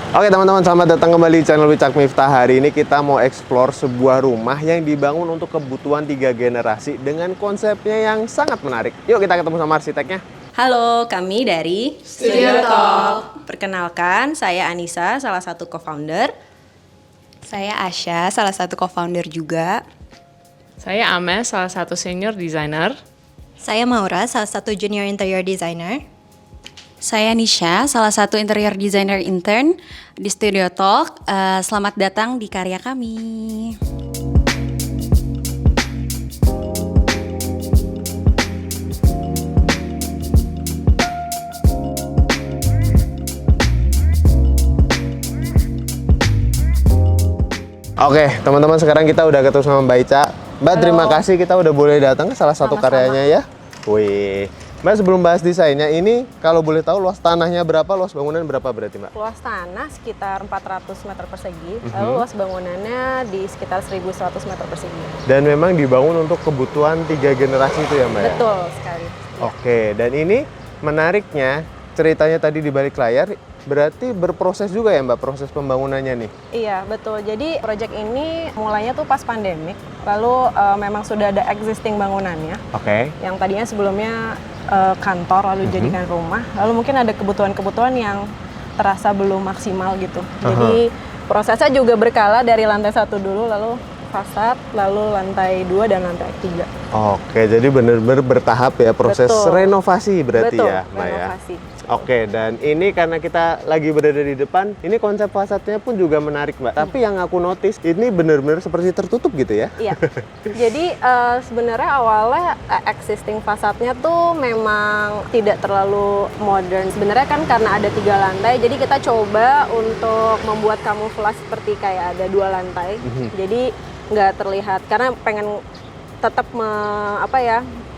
Oke teman-teman, selamat datang kembali di channel Wicak Miftah. Hari ini kita mau explore sebuah rumah yang dibangun untuk kebutuhan 3 generasi dengan konsepnya yang sangat menarik. Yuk kita ketemu sama arsiteknya. Halo, kami dari Studio Talk. Perkenalkan, saya Anissa, salah satu co-founder. Saya Asya, salah satu co-founder juga. Saya Ames, salah satu senior designer. Saya Maura, salah satu junior interior designer. Saya Nisha, salah satu interior designer intern di Studio Talk. Selamat datang di karya kami. Oke teman-teman, sekarang kita udah ketemu sama Mbak Ica. Mbak, terima kasih kita udah boleh datang ke salah satu karyanya ya. Wih. Mbak, sebelum bahas desainnya, ini kalau boleh tahu luas tanahnya berapa, luas bangunan berapa berarti Mbak? Luas tanah sekitar 400 meter persegi, lalu luas bangunannya di sekitar 1.100 meter persegi. Dan memang dibangun untuk kebutuhan 3 generasi itu ya Mbak? Betul sekali. Oke, dan ini menariknya, ceritanya tadi di balik layar, berarti berproses juga ya Mbak, proses pembangunannya nih? Iya, betul. Jadi project ini mulainya tuh pas pandemik, lalu memang sudah ada existing bangunannya. Oke. Yang tadinya sebelumnya kantor, lalu jadikan rumah, lalu mungkin ada kebutuhan-kebutuhan yang terasa belum maksimal gitu. Jadi prosesnya juga berkala dari lantai 1 dulu, lalu fasad, lalu lantai 2 dan lantai 3. Oke, jadi benar-benar bertahap ya proses Betul. renovasi berarti Betul, ya Mbak ya? renovasi. Oke, dan ini karena kita lagi berada di depan, ini konsep fasadnya pun juga menarik Mbak. Tapi yang aku notice, ini benar-benar seperti tertutup gitu ya? Iya. Jadi sebenarnya awalnya existing fasadnya tuh memang tidak terlalu modern. Sebenarnya kan karena ada 3 lantai, jadi kita coba untuk membuat kamuflase seperti kayak ada 2 lantai. Jadi nggak terlihat, karena pengen tetap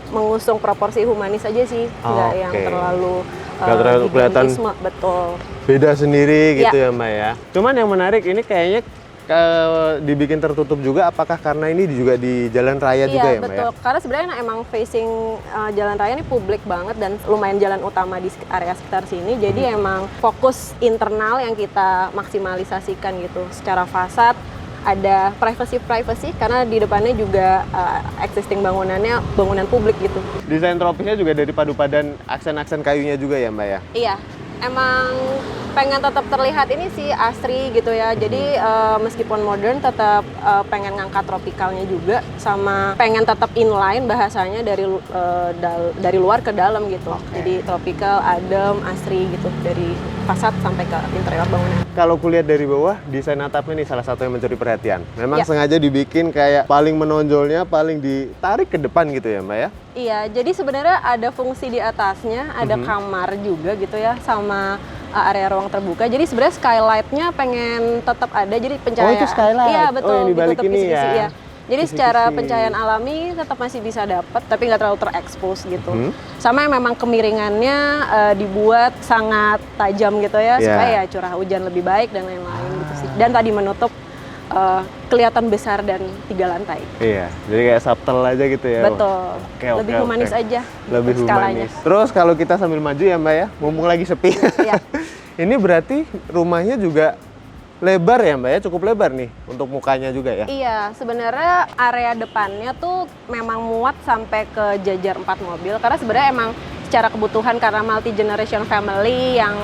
mengusung proporsi humanis aja sih, nggak yang terlalu nggak terlalu kelihatan betul. beda sendiri gitu ya Mbak ya. Cuman yang menarik ini kayaknya dibikin tertutup juga, apakah karena ini juga di jalan raya juga ya Mbak betul. ya? Karena sebenarnya emang facing jalan raya ini publik banget dan lumayan jalan utama di area sekitar sini. Jadi emang fokus internal yang kita maksimalisasikan gitu. Secara fasad ada privacy karena di depannya juga existing bangunannya bangunan publik gitu. Desain tropisnya juga dari padu padan aksen-aksen kayunya juga ya Mbak ya? Iya, emang pengen tetap terlihat ini sih asri gitu ya. Jadi meskipun modern tetap pengen ngangkat tropikalnya juga, sama pengen tetap inline bahasanya dari luar ke dalam gitu. Jadi tropical, adem, asri gitu dari fasad sampai ke interior bangunan. Kalau kulihat dari bawah, desain atapnya nih salah satu yang mencuri perhatian. Memang Ya. sengaja dibikin kayak paling menonjolnya, paling ditarik ke depan gitu ya Mbak ya? Iya, jadi sebenarnya ada fungsi di atasnya, ada kamar juga gitu ya, sama area ruang terbuka. Jadi sebenarnya skylight-nya pengen tetap ada, jadi pencahayaan. Oh, itu skylight? Iya, Oh, betul. yang di balik ditutup ini kisi-kisi, ya? iya. Jadi Kisi-kisi. secara pencahayaan alami tetap masih bisa dapat, tapi nggak terlalu terekspos gitu. Sama yang memang kemiringannya dibuat sangat tajam gitu ya, supaya ya curah hujan lebih baik dan lain-lain gitu sih. Dan tadi menutup kelihatan besar dan 3 lantai. Iya, jadi kayak subtle aja gitu ya? Betul. Oke, Lebih oke, humanis oke. aja. Lebih gitu skalanya. humanis. Terus kalau kita sambil maju ya Mbak ya, mumpung lagi sepi. Iya. Ini berarti rumahnya juga lebar ya Mbak ya, cukup lebar nih untuk mukanya juga ya? Iya, sebenarnya area depannya tuh memang muat sampai ke jajar 4 mobil, karena sebenarnya emang secara kebutuhan karena multi generation family yang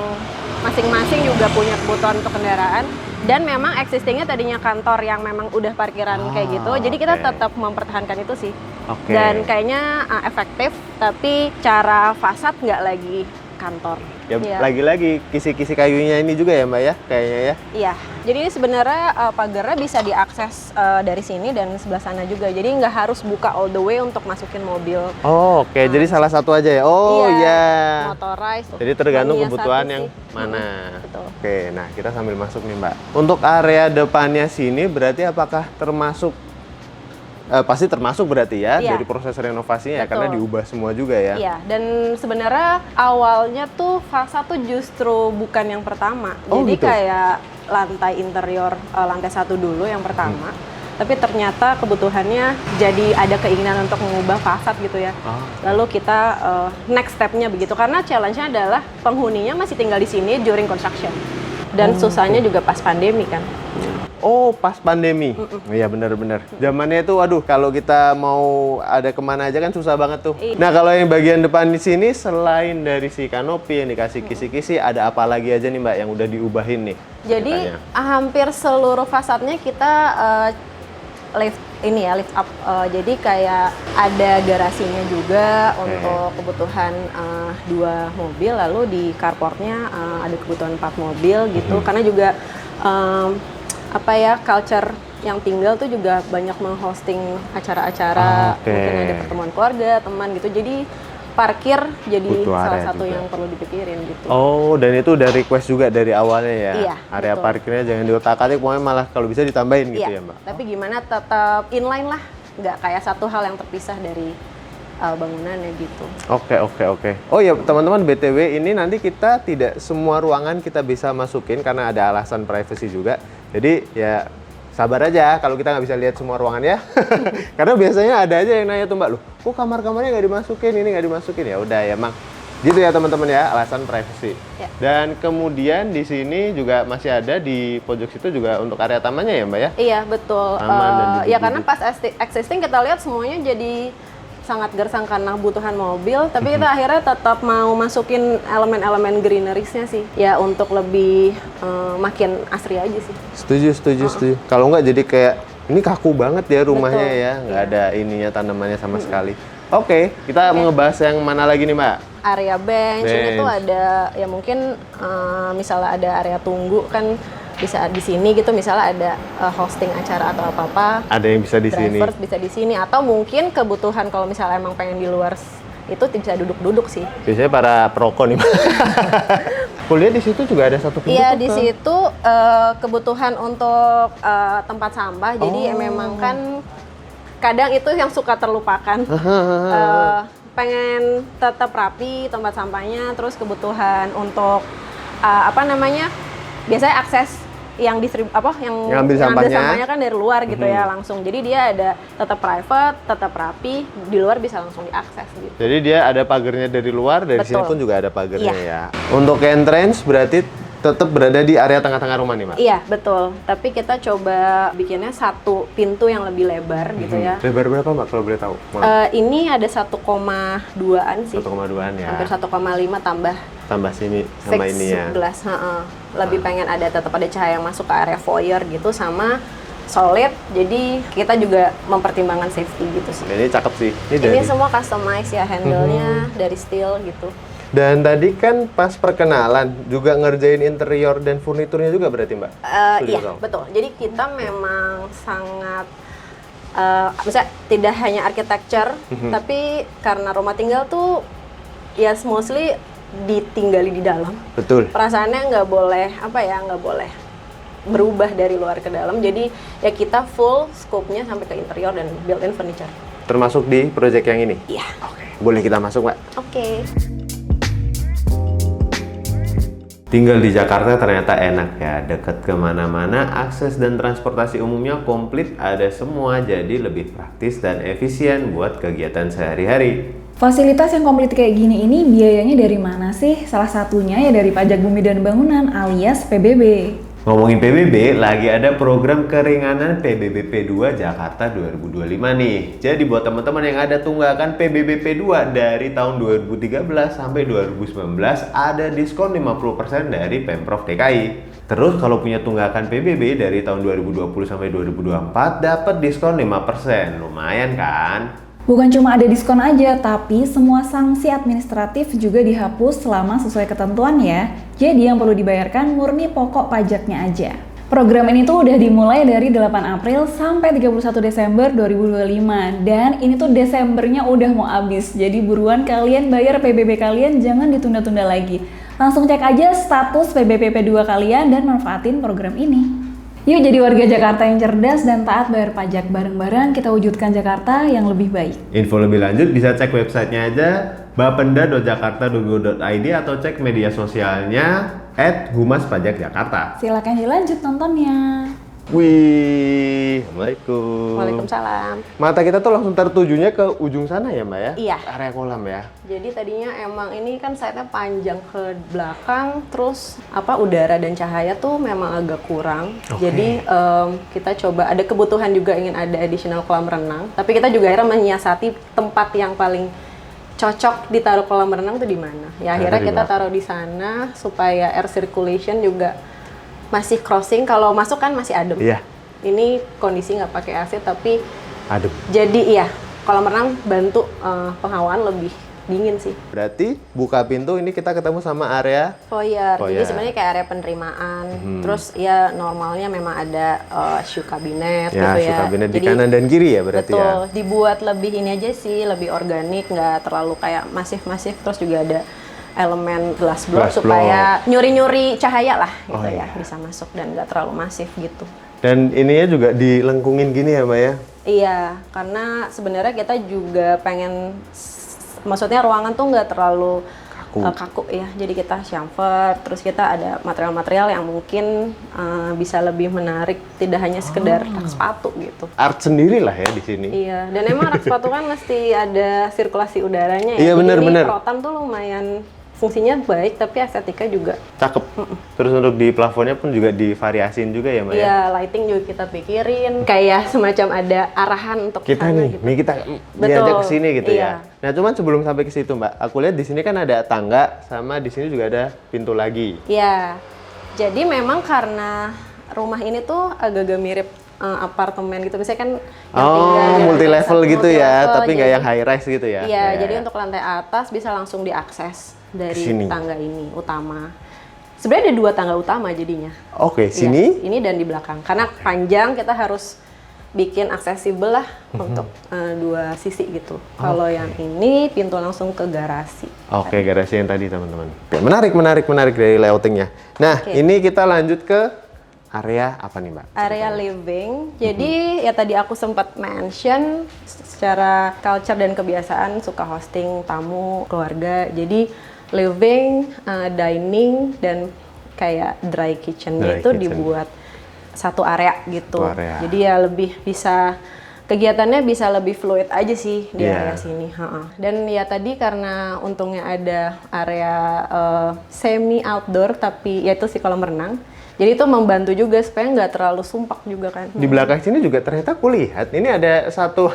masing-masing juga punya kebutuhan untuk kendaraan, dan memang existingnya tadinya kantor yang memang udah parkiran kayak gitu, jadi kita tetap mempertahankan itu sih. Oke. Dan kayaknya efektif, tapi cara fasad nggak lagi kantor. Ya, Iya. lagi-lagi kisi-kisi kayunya ini juga ya Mbak ya, kayaknya ya? Iya, jadi ini sebenarnya pagarnya bisa diakses dari sini dan sebelah sana juga. Jadi nggak harus buka all the way untuk masukin mobil. Oh, oke. Jadi salah satu aja ya? Oh, iya. Motorized. Jadi tergantung Mania kebutuhan satu yang sih. mana. Betul. Oke, nah kita sambil masuk nih Mbak. Untuk area depannya sini berarti apakah termasuk, pasti termasuk berarti ya, Iya. dari proses renovasinya ya, Betul. karena diubah semua juga ya? Iya, dan sebenarnya awalnya tuh fasad tuh justru bukan yang pertama. Oh, Jadi gitu? kayak lantai interior, lantai 1 dulu yang pertama. Tapi ternyata kebutuhannya jadi ada keinginan untuk mengubah fasad gitu ya. Lalu kita next step-nya begitu, karena challenge-nya adalah penghuninya masih tinggal di sini during construction. Dan susahnya juga pas pandemi kan. Oh, pas pandemi. Iya, benar-benar. Zamannya itu, waduh, kalau kita mau ada kemana aja kan susah banget tuh. Iya. Nah, kalau yang bagian depan di sini, selain dari si kanopi yang dikasih kisi-kisi, ada apa lagi aja nih Mbak yang udah diubahin nih? Jadi ceritanya? hampir seluruh fasadnya kita lift up. Jadi kayak ada garasinya juga untuk kebutuhan 2 mobil, lalu di carportnya ada kebutuhan 4 mobil gitu. Karena juga culture yang tinggal tuh juga banyak menghosting acara-acara, mungkin ada pertemuan keluarga, teman gitu. Jadi parkir jadi Butuh salah area satu juga. yang perlu dipikirin gitu. Oh, dan itu udah request juga dari awalnya ya? Iya, Area betul. parkirnya jangan diotak-atik, pokoknya malah kalau bisa ditambahin gitu Iya, ya Mbak? tapi gimana tetap inline lah, nggak kayak satu hal yang terpisah dari bangunannya gitu. Oke. Oh ya teman-teman, BTW ini nanti kita tidak semua ruangan kita bisa masukin karena ada alasan privacy juga. Jadi ya sabar aja kalau kita nggak bisa lihat semua ruangan ya. Karena biasanya ada aja yang nanya tuh Mbak, loh kok kamar-kamarnya nggak dimasukin, ini nggak dimasukin. Ya udah ya Mang. Gitu ya teman-teman ya, alasan privacy. Ya. Dan kemudian di sini juga masih ada di pojok situ juga untuk area tamannya ya Mbak ya? Iya betul. Taman dan Ya duduk-duduk. karena pas existing kita lihat semuanya jadi sangat gersang karena kebutuhan mobil, tapi kita akhirnya tetap mau masukin elemen-elemen greeneries-nya sih, ya untuk lebih makin asri aja sih. Setuju. Kalau nggak jadi kayak ini kaku banget ya rumahnya Betul. ya, nggak ada ininya tanamannya sama sekali. Oke, kita mau ngebahas yang mana lagi nih Mbak? Area bench ini tuh Bench. ada ya mungkin misalnya ada area tunggu kan bisa di sini gitu, misalnya ada hosting acara atau apa-apa. Ada yang bisa di sini. Drivers bisa di sini, atau mungkin kebutuhan kalau misalnya emang pengen di luar itu bisa duduk-duduk sih. Biasanya para perokok nih Mbak. Kuliah di situ juga ada satu pintu. Iya, tuh, di kan? situ kebutuhan untuk tempat sampah. Jadi memang kan kadang itu yang suka terlupakan. Pengen tetap rapi tempat sampahnya, terus kebutuhan untuk biasanya akses yang yang Yang ambil sampahnya. kan dari luar gitu ya langsung. Jadi dia ada tetap private, tetap rapi, di luar bisa langsung diakses gitu. Jadi dia ada pagarnya dari luar, dari sini Betul. pun juga ada pagarnya Iya. ya. Untuk entrance berarti tetap berada di area tengah-tengah rumah nih Mbak? Iya, betul. Tapi kita coba bikinnya satu pintu yang lebih lebar gitu ya. Lebar berapa Mbak kalau boleh tahu? Ini ada 1,2-an sih. 1,2-an ya. Hampir 1,5 tambah Sini sama fix ini ya. glass. Lebih pengen tetap ada cahaya yang masuk ke area foyer gitu, sama solid. Jadi kita juga mempertimbangkan safety gitu sih. Ini cakep sih. Ini semua customize ya, handle-nya dari steel gitu. Dan tadi kan pas perkenalan juga ngerjain interior dan furniturnya juga berarti Mbak? Studio Iya, Talk. betul. Jadi kita memang sangat misalnya tidak hanya architecture, tapi karena rumah tinggal tuh ya mostly ditinggali di dalam. Betul. Perasaannya nggak boleh nggak boleh berubah dari luar ke dalam. Jadi ya kita full scope-nya sampai ke interior dan built-in furniture. Termasuk di proyek yang ini? Iya. Boleh kita masuk Mbak? Oke. Tinggal di Jakarta ternyata enak ya, deket kemana-mana, akses dan transportasi umumnya komplit, ada semua, jadi lebih praktis dan efisien buat kegiatan sehari-hari. Fasilitas yang komplit kayak gini ini biayanya dari mana sih? Salah satunya ya dari pajak bumi dan bangunan alias PBB. Ngomongin PBB, lagi ada program keringanan PBB P2 Jakarta 2025 nih. Jadi buat teman-teman yang ada tunggakan PBB P2 dari tahun 2013 sampai 2019 ada diskon 50% dari Pemprov DKI. Terus kalau punya tunggakan PBB dari tahun 2020 sampai 2024 dapat diskon 5%. Lumayan kan? Bukan cuma ada diskon aja, tapi semua sanksi administratif juga dihapus selama sesuai ketentuan ya. Jadi yang perlu dibayarkan murni pokok pajaknya aja. Program ini tuh udah dimulai dari 8 April sampai 31 Desember 2025. Dan ini tuh Desembernya udah mau habis. Jadi buruan kalian bayar PBB kalian, jangan ditunda-tunda lagi. Langsung cek aja status PBB P2 kalian dan manfaatin program ini. Yuk jadi warga Jakarta yang cerdas dan taat bayar pajak. Bareng-bareng kita wujudkan Jakarta yang lebih baik. Info lebih lanjut bisa cek websitenya aja bapenda.jakarta.go.id atau cek media sosialnya @humaspajakjakarta. Silakan dilanjut nontonnya. Wih, Assalamualaikum. Waalaikumsalam. Mata kita tuh langsung tertujunya ke ujung sana ya Mbak ya? Iya. Area kolam ya? Jadi tadinya emang ini kan site-nya panjang ke belakang, terus udara dan cahaya tuh memang agak kurang. Oke. Jadi kita coba, ada kebutuhan juga ingin ada additional kolam renang, tapi kita juga akhirnya menyiasati tempat yang paling cocok ditaruh kolam renang tuh di mana. Ya akhirnya kita taruh di sana supaya air circulation juga masih crossing. Kalau masuk kan masih adem. Iya. Ini kondisi nggak pakai AC tapi Adem. jadi iya kolam renang bantu penghawaan lebih dingin sih. Berarti buka pintu ini kita ketemu sama area Foyer. Foyer. Jadi sebenarnya kayak area penerimaan. Terus ya normalnya memang ada shoe cabinet ya, gitu ya. suka kabinet di Jadi, kanan dan kiri ya berarti betul, ya. dibuat lebih ini aja sih, lebih organik, nggak terlalu kayak masif-masif. Terus juga ada elemen glass block Glass supaya nyuri-nyuri cahaya lah gitu Oh, ya, iya. bisa masuk dan nggak terlalu masif gitu. Dan ininya juga dilengkungin gini ya Mbak ya? Iya, karena sebenarnya kita juga pengen, maksudnya ruangan tuh nggak terlalu kaku ya. Jadi kita chamfer, terus kita ada material-material yang mungkin bisa lebih menarik, tidak hanya sekedar rak sepatu gitu. Art sendiri lah ya di sini. Iya, dan emang rak sepatu kan mesti ada sirkulasi udaranya ya. Iya, Jadi benar-benar. ini rotan tuh lumayan fungsinya baik, tapi estetika juga. Cakep. Terus untuk di plafonnya pun juga divariasin juga ya Mbak ya? Iya, lighting juga kita pikirin. Kayak semacam ada arahan untuk Kita sana nih, gitu. nih kita Betul, diajak ke sini gitu iya. ya. Nah, cuman sebelum sampai ke situ Mbak, aku lihat di sini kan ada tangga sama di sini juga ada pintu lagi. Iya, jadi memang karena rumah ini tuh agak-agak mirip apartemen gitu, misalnya kan yang tinggal di multi lantai level satu, gitu ya, multi-level, tapi nggak jadi- yang high rise gitu ya? Iya, Ya, jadi ya. untuk lantai atas bisa langsung diakses dari Kesini. tangga ini utama. Sebenarnya ada 2 tangga utama jadinya. Oke, Iya, sini ini dan di belakang. Karena panjang kita harus bikin aksesibel lah untuk 2 sisi gitu. Kalau yang ini pintu langsung ke garasi. Oke, garasi yang tadi teman-teman. Oke, menarik dari layoutingnya. Nah, Oke. ini kita lanjut ke area apa nih Mbak? Area living. Jadi ya tadi aku sempat mention secara culture dan kebiasaan suka hosting tamu, keluarga. Jadi living, dining dan kayak dry kitchen-nya Dry itu kitchen. dibuat satu area gitu. Satu area. Jadi ya lebih bisa kegiatannya bisa lebih fluid aja sih di Iya. area sini. Dan ya tadi karena untungnya ada area semi outdoor tapi yaitu si kolam renang. Jadi itu membantu juga supaya nggak terlalu sumpek juga kan. Di belakang sini juga ternyata kulihat ini ada satu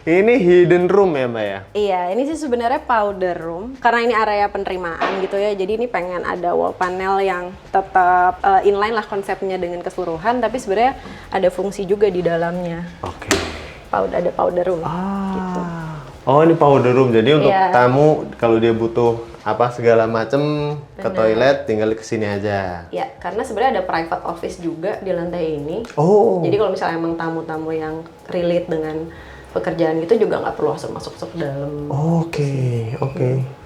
ini hidden room ya Mbak ya? Iya, ini sih sebenarnya powder room karena ini area penerimaan gitu ya. Jadi ini pengen ada wall panel yang tetap inline lah konsepnya dengan keseluruhan, tapi sebenarnya ada fungsi juga di dalamnya. Oke. Ada powder room gitu. Oh, ini powder room. Jadi untuk Iya. tamu kalau dia butuh apa segala macem ke toilet tinggal ke sini aja. Ya, karena sebenarnya ada private office juga di lantai ini. Oh. Jadi kalau misalnya emang tamu-tamu yang relate dengan pekerjaan gitu juga nggak perlu langsung masuk ke dalam. Oke.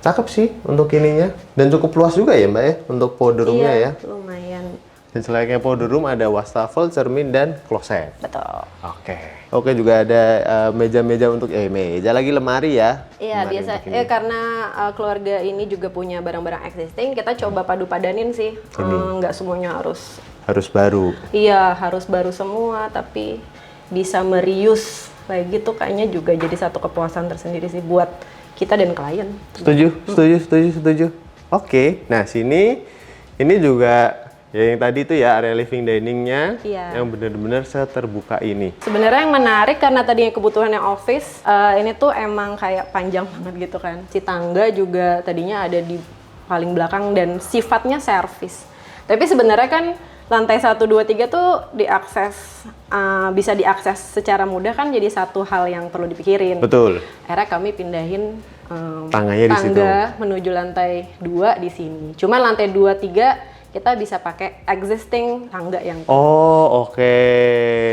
Cakep sih untuk ininya. Dan cukup luas juga ya Mbak ya untuk powder roomnya ya. Lumayan. Dan selayaknya powder room ada wastafel, cermin, dan kloset. Betul. Oke, juga ada meja-meja untuk meja lagi lemari ya. Iya, Lemari biasa untuk ini. karena keluarga ini juga punya barang-barang existing, kita coba padu-padanin sih. Nggak semuanya Harus baru. iya, harus baru semua, tapi bisa mereuse kayak gitu kayaknya juga jadi satu kepuasan tersendiri sih buat kita dan klien. Setuju. Oke, nah sini ini juga ya yang tadi itu ya area living diningnya Iya. yang benar-benar seterbuka ini. Sebenarnya yang menarik karena tadinya kebutuhannya office, ini tuh emang kayak panjang banget gitu kan. Si tangga juga tadinya ada di paling belakang dan sifatnya servis. Tapi sebenarnya kan lantai 1, 2, 3 tuh diakses, bisa diakses secara mudah kan jadi satu hal yang perlu dipikirin. Betul. Akhirnya kami pindahin Tangganya di situ. tangga menuju lantai 2 di sini. Cuma lantai 2, 3 kita bisa pakai existing tangga yang Oh, oke.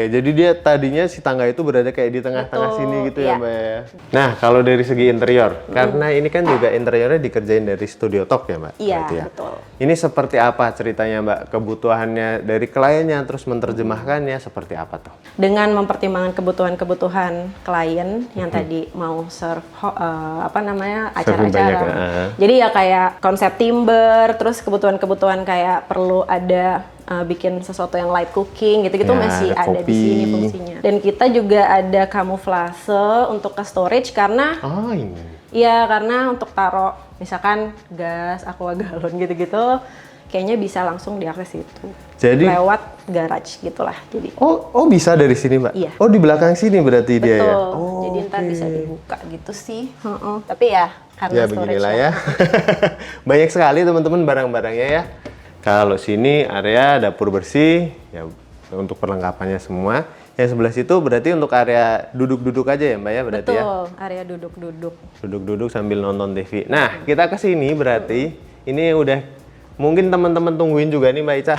Jadi dia tadinya si tangga itu berada kayak di tengah-tengah Betul, sini gitu iya. ya, Mbak ya. Nah, kalau dari segi interior, karena ini kan juga interiornya dikerjain dari Studio Talk ya, Mbak. Iya, Berarti ya. betul. Ini seperti apa ceritanya, Mbak? Kebutuhannya dari kliennya terus menerjemahkannya seperti apa tuh? dengan mempertimbangkan kebutuhan-kebutuhan klien yang tadi mau serve Serving acara-acara. banyak, Jadi ya kayak konsep timber, terus kebutuhan-kebutuhan kayak kayak perlu ada bikin sesuatu yang light cooking gitu-gitu Ya, masih ada ada di kopi. sini fungsinya. Dan kita juga ada kamuflase untuk ke storage karena Oh ini. iya, karena untuk taruh misalkan gas, aqua galon gitu-gitu kayaknya bisa langsung diakses itu. Jadi Lewat garage gitulah. Jadi oh bisa dari sini mbak? Iya. Oh di belakang sini berarti dia ya? betul. Oh, Jadi ntar oke. bisa dibuka gitu sih. Tapi ya karena Ya storage beginilah ya. Banyak sekali teman-teman barang-barangnya ya. Kalau sini area dapur bersih ya untuk perlengkapannya semua. Yang sebelah situ berarti untuk area duduk-duduk aja ya mbak ya berarti ya. Betul, area duduk-duduk. Duduk-duduk sambil nonton TV. Nah kita ke sini berarti ini udah mungkin teman-teman tungguin juga nih mbak Ica.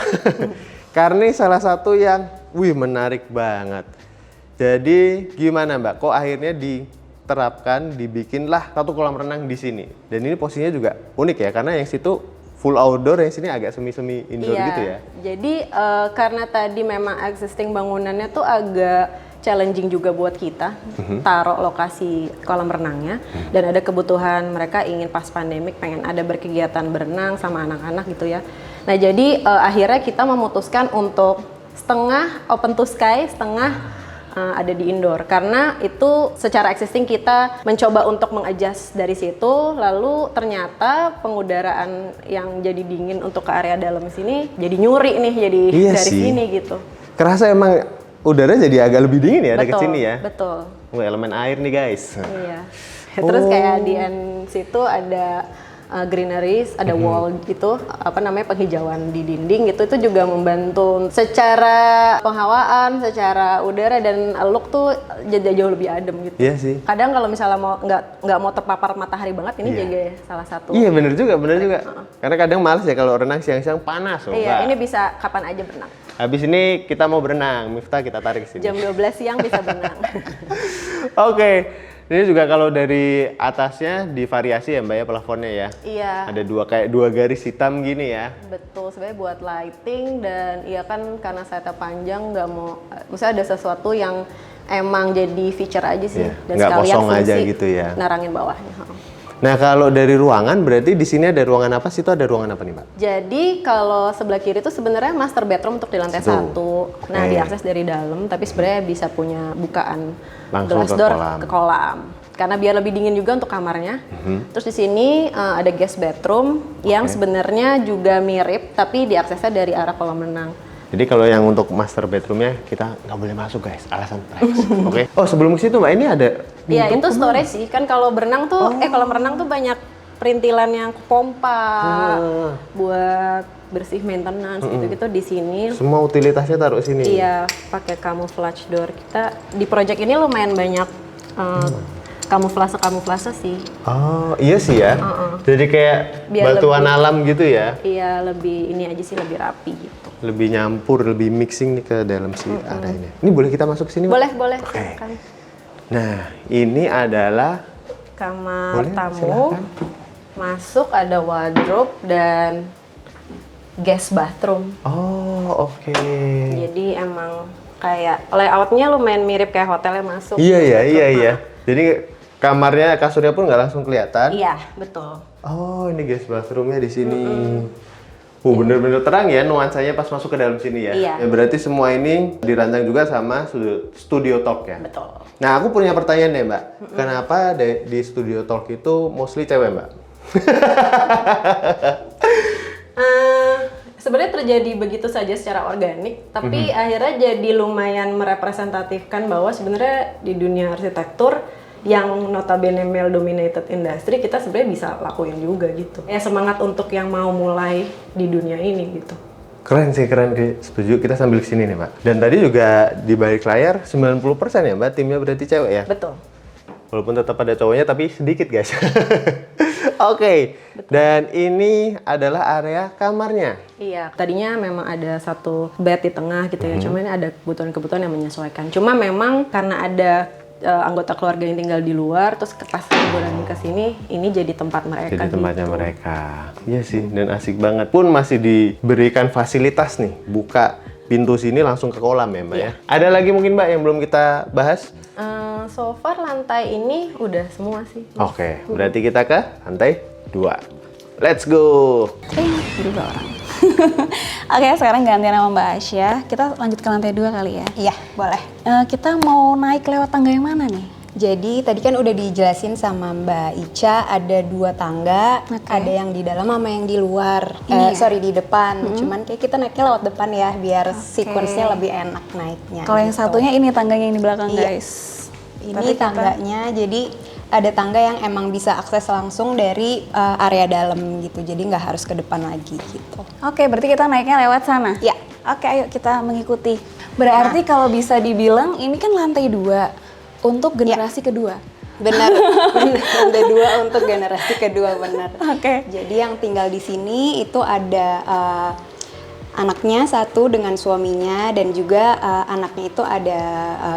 Karena ini salah satu yang menarik banget. Jadi gimana mbak? Kok akhirnya diterapkan, dibikinlah satu kolam renang di sini. Dan ini posisinya juga unik ya karena yang situ full outdoor, yang sini agak semi-semi indoor gitu ya. Jadi karena tadi memang existing bangunannya tuh agak challenging juga buat kita taruh lokasi kolam renangnya dan ada kebutuhan mereka ingin pas pandemik pengen ada berkegiatan berenang sama anak-anak gitu ya. Nah jadi akhirnya kita memutuskan untuk setengah open to sky, setengah ada di indoor karena itu secara existing kita mencoba untuk mengadjust dari situ, lalu ternyata pengudaraan yang jadi dingin untuk ke area dalam sini jadi nyuri nih jadi Iya dari sih. sini gitu. Kerasa emang udara jadi agak lebih dingin ya dekat Betul, sini ya. betul. Elemen air nih guys. Iya. Terus kayak di end situ ada greeneries, ada wall gitu, apa namanya penghijauan di dinding gitu, itu juga membantu secara penghawaan, secara udara dan look tuh jadi jauh lebih adem gitu. Iya sih. Kadang kalau misalnya mau nggak mau terpapar matahari banget, ini Iya. juga salah satu. Iya bener juga. Karena kadang males ya kalau renang siang-siang panas loh. Iya, Mbak. ini bisa kapan aja berenang. Habis ini kita mau berenang, Miftah kita tarik ke sini. Jam 12 siang bisa berenang. Oke, ini juga kalau dari atasnya divariasi ya mbak ya plafonnya ya. Iya. Ada dua garis hitam gini ya. Betul, sebenarnya buat lighting dan iya kan karena sayapnya panjang nggak mau, maksudnya ada sesuatu yang emang jadi feature aja sih Iya, dan nggak sekalian kosong aja fungsi gitu ya. narangin bawahnya. Nah kalau dari ruangan berarti di sini ada ruangan apa sih? Itu ada ruangan apa nih mbak? Jadi kalau sebelah kiri itu sebenarnya master bedroom untuk di lantai Situ. 1. Nah, Oke. diakses dari dalam, tapi sebenarnya bisa punya bukaan Langsung glass ke door kolam. ke kolam. Karena biar lebih dingin juga untuk kamarnya. Terus di sini ada guest bedroom yang sebenarnya juga mirip, tapi diaksesnya dari arah kolam renang. Jadi kalau yang untuk master bedroomnya kita nggak boleh masuk guys, alasan privacy. Oke. Oh sebelum ke situ mbak ini ada. Iya, itu storage sih. Kan kalau berenang tuh, kolam renang tuh banyak perintilan yang pompa buat bersih maintenance gitu-gitu di sini. Semua utilitasnya taruh sini. Iya, pakai camouflage door. Kita di project ini lumayan banyak kamuflase sih. Oh iya sih ya. Jadi kayak Biar batuan lebih- alam gitu ya. Iya, lebih ini aja sih lebih rapi gitu. Lebih nyampur, lebih mixing nih ke dalam si areanya. Ini boleh kita masuk ke sini mbak? Boleh. Oke. Silakan. Nah ini adalah Kamar Boleh, tamu. silakan. Masuk ada wardrobe dan guest bathroom. oh oke. Jadi emang kayak layoutnya lumayan mirip kayak hotelnya masuk. Iya. Jadi kamarnya kasurnya pun nggak langsung kelihatan. Iya, betul. Oh ini guys bathroomnya di sini. Bener-bener terang ya nuansanya pas masuk ke dalam sini ya. Iya. Ya berarti semua ini dirancang juga sama studio talk ya. Betul. Nah aku punya pertanyaan deh mbak. Kenapa di studio talk itu mostly cewek mbak? Sebenarnya terjadi begitu saja secara organik, tapi akhirnya jadi lumayan merepresentatifkan bahwa sebenarnya di dunia arsitektur yang notabene male dominated industry kita sebenarnya bisa lakuin juga gitu. Ya semangat untuk yang mau mulai di dunia ini gitu. Keren sih, setuju. Kita sambil kesini nih mbak. Dan tadi juga di balik layar 90% ya mbak timnya berarti cewek ya? Betul. Walaupun tetap ada cowoknya tapi sedikit guys. Oke. Dan ini adalah area kamarnya. Iya, tadinya memang ada satu bed di tengah gitu ya, cuma ini ada kebutuhan-kebutuhan yang menyesuaikan. Cuma memang karena ada anggota keluarga yang tinggal di luar, terus pas liburan ke sini, ini jadi tempat mereka. Jadi tempatnya gitu. mereka. Iya sih, dan asik banget. Pun masih diberikan fasilitas nih, buka pintu sini langsung ke kolam ya mbak ya. Ada lagi mungkin mbak yang belum kita bahas? So far lantai ini udah semua sih. Oke, berarti kita ke lantai 2. Let's go! Berubah orang. Oke, sekarang gantian sama Mbak Asya. Kita lanjut ke lantai 2 kali ya. Iya, boleh. Kita mau naik lewat tangga yang mana nih? Jadi tadi kan udah dijelasin sama Mbak Ica ada 2 tangga, Oke. ada yang di dalam sama yang di luar. Ini ya? Sorry di depan. Cuman kayak kita naiknya lewat depan ya biar sequence-nya lebih enak naiknya. Kalau yang gitu. satunya ini tangganya yang di belakang Iya. guys. Ini Tapi kita- tangganya, jadi ada tangga yang emang bisa akses langsung dari area dalam gitu. Jadi nggak harus ke depan lagi gitu. Oke, berarti kita naiknya lewat sana? Ya. Oke, ayo kita mengikuti. Berarti kalau bisa dibilang ini kan lantai 2 untuk generasi kedua. Benar, benar. Lantai 2 untuk generasi kedua, benar. Oke. Jadi yang tinggal di sini itu ada anaknya satu dengan suaminya dan juga anaknya itu ada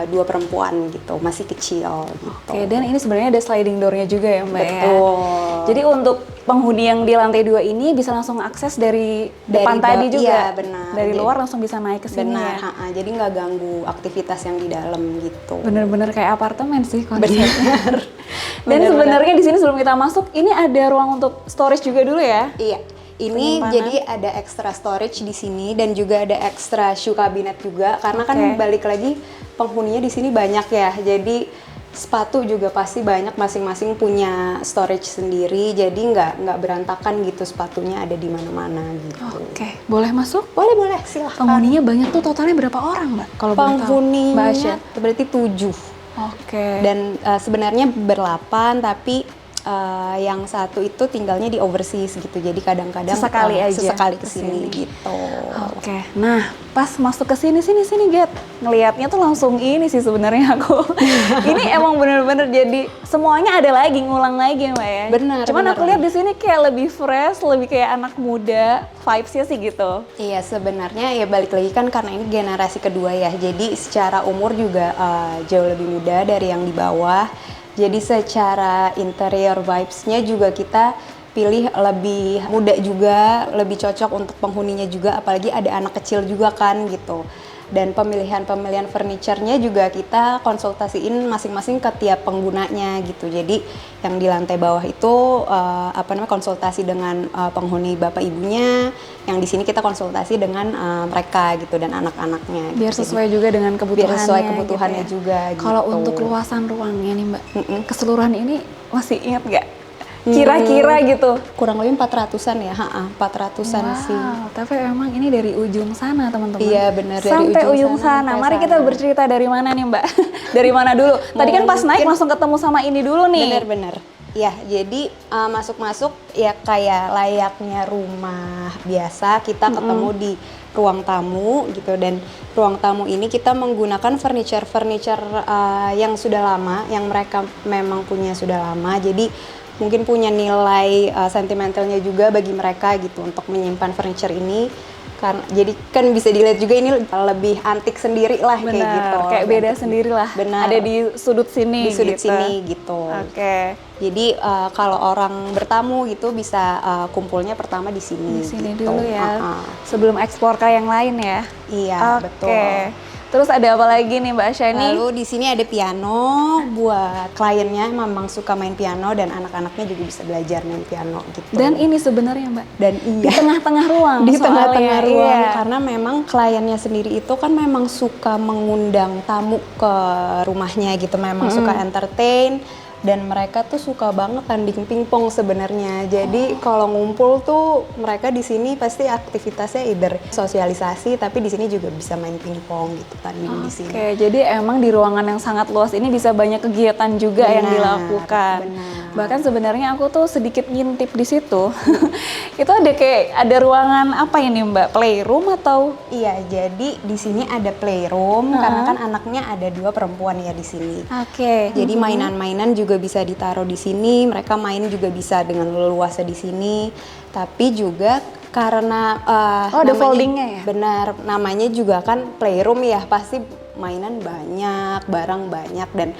2 perempuan gitu, masih kecil gitu. Oke, dan ini sebenarnya ada sliding door-nya juga ya Mbak ya? Betul. Jadi untuk penghuni yang di lantai 2 ini bisa langsung akses dari depan tadi juga? Iya, benar. Dari Jadi- luar langsung bisa naik ke sini Benar, ya? jadi nggak ganggu aktivitas yang di dalam gitu. Bener-bener kayak apartemen sih konsepnya. Benar. Dan Benar-benar. sebenarnya di sini sebelum kita masuk, ini ada ruang untuk storage juga dulu ya? Iya, ini Penyimpanan. jadi ada extra storage di sini dan juga ada extra shoe cabinet juga karena kan Oke. balik lagi penghuninya di sini banyak ya. Jadi sepatu juga pasti banyak, masing-masing punya storage sendiri. Jadi nggak berantakan gitu, sepatunya ada di mana-mana gitu. Oke, boleh masuk? Boleh, silahkan. Penghuninya banyak tuh, totalnya berapa orang Mbak? Kalau boleh tahu? Mbak Penghuninya Asya. berarti 7. Oke. Dan sebenarnya ber-8 tapi yang satu itu tinggalnya di overseas gitu. Jadi kadang-kadang Sesekali aja sesekali kesini. kesini gitu. Oke, nah pas masuk ke sini Get, ngelihatnya tuh langsung ini sih sebenarnya aku. Ini emang bener-bener jadi semuanya ada lagi, ngulang lagi ya Mbak ya. Benar, Cuman benar. aku lihat di sini kayak lebih fresh, lebih kayak anak muda, vibes-nya sih gitu. Iya sebenarnya ya balik lagi kan karena ini generasi kedua ya. Jadi secara umur juga jauh lebih muda dari yang di bawah. Jadi secara interior vibes-nya juga kita pilih lebih muda juga, lebih cocok untuk penghuninya juga, apalagi ada anak kecil juga kan gitu. Dan pemilihan furniture-nya juga kita konsultasiin masing-masing ke tiap penggunanya gitu. Jadi yang di lantai bawah itu konsultasi dengan penghuni bapak ibunya, yang di sini kita konsultasi dengan mereka gitu dan anak-anaknya. Biar gitu. sesuai juga dengan kebutuhannya. Biar sesuai kebutuhannya gitu ya. juga. Kalau gitu. untuk luasan ruangnya nih Mbak, keseluruhan ini masih ingat nggak? Kira-kira gitu. Kurang lebih 400-an ya, 400-an sih. Wow, tapi emang ini dari ujung sana teman-teman. Iya, benar, dari Sampai ujung ujung sana sana. sampai Mari kita sana. bercerita dari mana nih Mbak? Dari mana dulu? Tadi kan pas naik langsung ketemu sama ini dulu nih. Bener-bener. Ya, jadi masuk-masuk ya kayak layaknya rumah biasa, kita ketemu di ruang tamu gitu, dan ruang tamu ini kita menggunakan furniture yang sudah lama, yang mereka memang punya sudah lama, jadi mungkin punya nilai sentimentalnya juga bagi mereka gitu untuk menyimpan furniture ini. Karena jadi kan bisa dilihat juga ini lebih antik sendiri lah kayak Benar, gitu. kayak beda sendiri lah. Benar. Ada di sudut sini Di sudut gitu. sini gitu. Oke. Jadi kalau orang bertamu gitu bisa kumpulnya pertama di sini. Di sini gitu. dulu ya. Ah, ah. Sebelum eksplor ke yang lain ya. Iya, Oke. betul. Terus ada apa lagi nih Mbak Shani? Lalu di sini ada piano buat kliennya memang suka main piano dan anak-anaknya juga bisa belajar main piano gitu. Dan ini sebenarnya Mbak, dan di iya tengah-tengah ruang. di soalnya, tengah-tengah ruang iya. karena memang kliennya sendiri itu kan memang suka mengundang tamu ke rumahnya gitu, memang suka entertain. Dan mereka tuh suka banget tanding pingpong sebenarnya. Jadi kalau ngumpul tuh mereka di sini pasti aktivitasnya either sosialisasi, tapi di sini juga bisa main pingpong gitu, tanding di sini. Oke, jadi emang di ruangan yang sangat luas ini bisa banyak kegiatan juga yang Benar, dilakukan. benar. Bahkan sebenarnya aku tuh sedikit ngintip di situ. Itu ada ruangan apa ini Mbak? Playroom atau? Iya, jadi di sini ada playroom karena kan anaknya ada 2 perempuan ya di sini. Oke. Jadi mainan-mainan juga bisa ditaruh di sini, mereka main juga bisa dengan leluasa di sini. Tapi juga karena Oh, ada foldingnya ya? Benar, namanya juga kan playroom ya, pasti mainan banyak, barang banyak, dan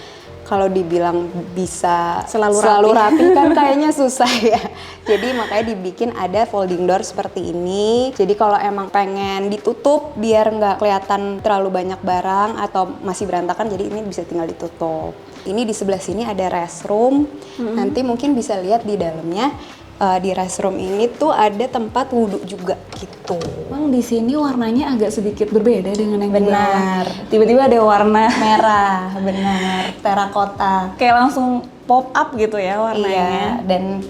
kalau dibilang bisa selalu rapi kan kayaknya susah ya. Jadi makanya dibikin ada folding door seperti ini. Jadi kalau emang pengen ditutup biar nggak kelihatan terlalu banyak barang atau masih berantakan, jadi ini bisa tinggal ditutup. Ini di sebelah sini ada restroom. Nanti mungkin bisa lihat di dalamnya. di restroom ini tuh ada tempat wudhu juga gitu. Emang di sini warnanya agak sedikit berbeda dengan yang di bawah. Benar. Tiba-tiba ada warna Merah, benar, terakota. kayak langsung pop up gitu ya warnanya. Iya, dan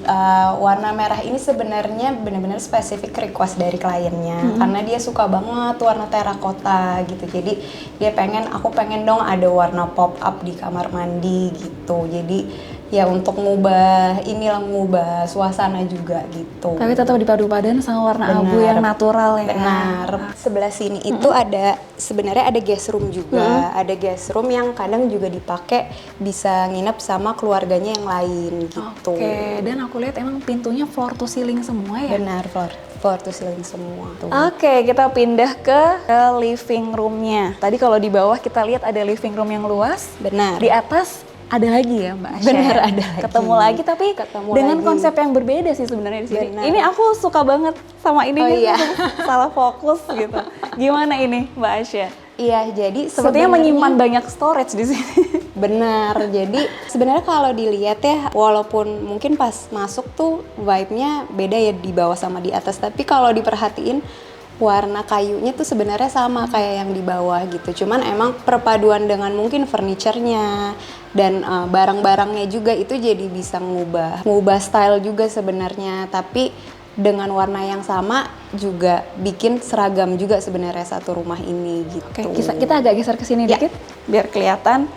warna merah ini sebenarnya benar-benar spesifik request dari kliennya karena dia suka banget warna terakota gitu. Jadi dia aku pengen dong ada warna pop up di kamar mandi gitu. Jadi ya untuk ngubah suasana juga gitu. Tapi tetap dipadu-padan sama warna Benar. abu yang natural ya. Benar. Sebelah sini itu sebenarnya ada guest room juga. Ada guest room yang kadang juga dipakai bisa nginep sama keluarganya yang lain gitu. Oke, dan aku lihat emang pintunya floor to ceiling semua ya. Benar, floor to ceiling semua tuh. Oke, kita pindah ke living roomnya. Tadi kalau di bawah kita lihat ada living room yang luas. Benar. Di atas ada lagi ya Mbak Asya? Benar, ada lagi. Ketemu lagi tapi Ketemu dengan lagi. konsep yang berbeda sih sebenarnya di sini. Benar. Ini aku suka banget sama ini Oh, gitu. iya. Salah fokus gitu. Gimana ini Mbak Asya? Iya, jadi Sepertinya sebenarnya menyimpan banyak storage di sini. benar. Jadi sebenarnya kalau dilihat ya, walaupun mungkin pas masuk tuh vibe-nya beda ya di bawah sama di atas, tapi kalau diperhatiin warna kayunya tuh sebenarnya sama kayak yang di bawah gitu. Cuman emang perpaduan dengan mungkin furniture-nya dan barang-barangnya juga itu jadi bisa ngubah style juga sebenarnya. Tapi dengan warna yang sama juga bikin seragam juga sebenarnya satu rumah ini gitu. Oke, kita agak geser ke sini Ya. dikit biar kelihatan.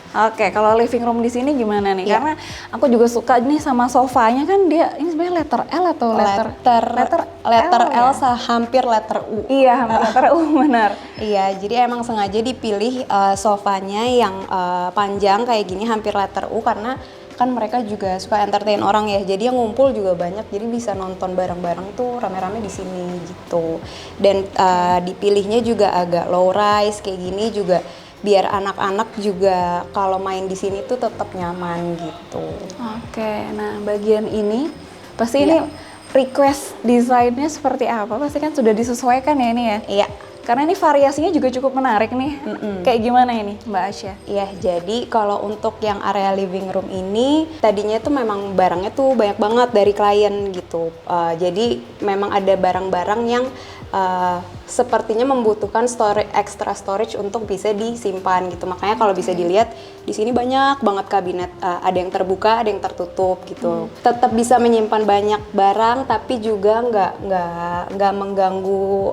Oke, kalau living room di sini gimana nih? Ya. Karena aku juga suka nih sama sofanya kan dia ini sebenarnya letter L atau letter L ya? hampir letter U. Iya, hampir letter U benar. Iya, jadi emang sengaja dipilih sofanya yang panjang kayak gini hampir letter U karena kan mereka juga suka entertain orang ya. Jadi yang ngumpul juga banyak, jadi bisa nonton bareng-bareng tuh rame-rame di sini gitu. Dan dipilihnya juga agak low rise kayak gini juga biar anak-anak juga kalau main di sini tuh tetap nyaman gitu. Oke, nah bagian ini pasti Iya. ini request desainnya seperti apa? Pasti kan sudah disesuaikan ya ini ya? Iya. Karena ini variasinya juga cukup menarik nih. Kayak gimana ini Mbak Asya? Iya, jadi kalau untuk yang area living room ini tadinya tuh memang barangnya tuh banyak banget dari klien gitu. Jadi memang ada barang-barang yang sepertinya membutuhkan extra storage untuk bisa disimpan gitu. Makanya kalau bisa dilihat di sini banyak banget kabinet, ada yang terbuka, ada yang tertutup gitu. Tetap bisa menyimpan banyak barang, tapi juga nggak mengganggu